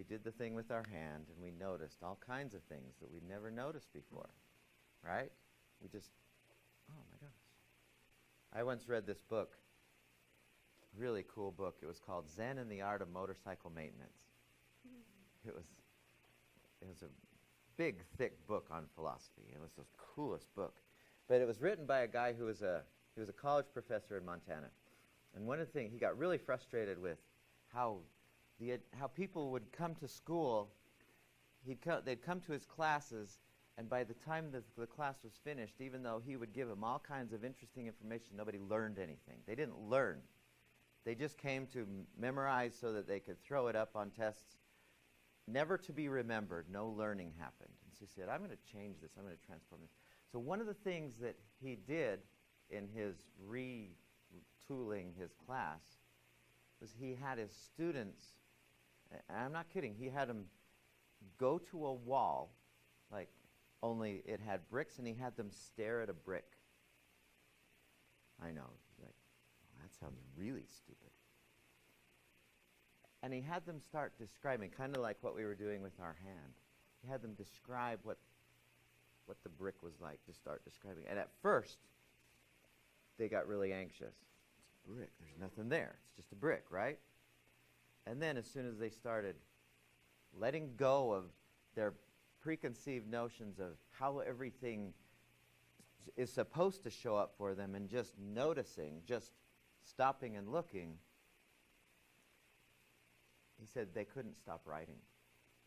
we did the thing with our hand, and we noticed all kinds of things that we'd never noticed before, right? We just, oh my gosh. I once read this book, really cool book. It was called Zen and the Art of Motorcycle Maintenance. It was a big, thick book on philosophy. It was the coolest book. But it was written by a guy who was a college professor in Montana. And one of the things, he got really frustrated with how people would come to school, they'd come to his classes, and by the time the class was finished, even though he would give them all kinds of interesting information, nobody learned anything. They didn't learn. They just came to memorize so that they could throw it up on tests, never to be remembered. No learning happened. And so he said, I'm going to change this. I'm going to transform this. So one of the things that he did in his retooling his class was he had his students, and I'm not kidding, he had them go to a wall, like only it had bricks, and he had them stare at a brick. I know, like, oh, that sounds really stupid. And he had them start describing, kind of like what we were doing with our hand. He had them describe what the brick was like, to start describing. And at first, they got really anxious. It's a brick. There's nothing there. It's just a brick, right? And then as soon as they started letting go of their preconceived notions of how everything is supposed to show up for them and just noticing, just stopping and looking, he said they couldn't stop writing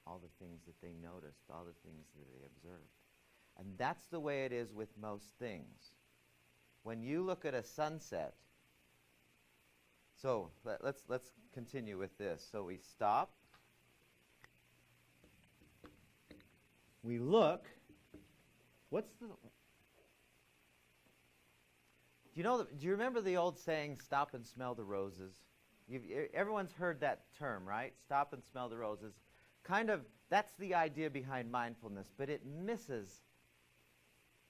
all the things that they noticed, all the things that they observed. And that's the way it is with most things. When you look at a sunset, so let's continue with this. So we stop. We look. Do you remember the old saying, stop and smell the roses? Everyone's heard that term, right? Stop and smell the roses. Kind of, that's the idea behind mindfulness, but it misses.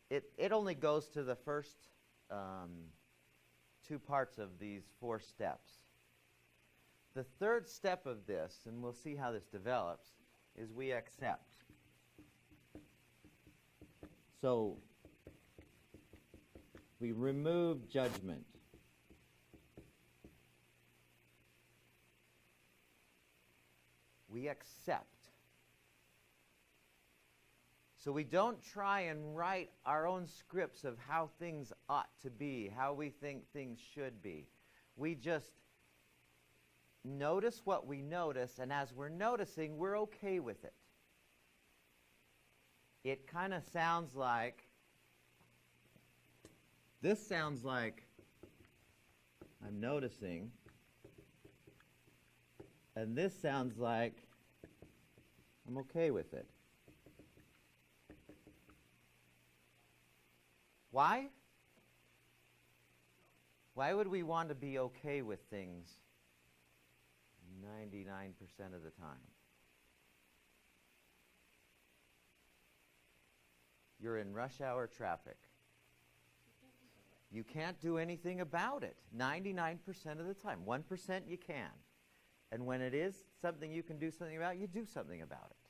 It only goes to the first two parts of these 4 steps. The third step of this, and we'll see how this develops, is we accept. So we remove judgment. We accept. So we don't try and write our own scripts of how things ought to be, how we think things should be. We just notice what we notice, and as we're noticing, we're okay with it. It kind of sounds like, this sounds like I'm noticing, and this sounds like I'm okay with it. Why? Why would we want to be okay with things 99% of the time? You're in rush hour traffic. You can't do anything about it 99% of the time. 1% you can. And when it is something you can do something about, you do something about it.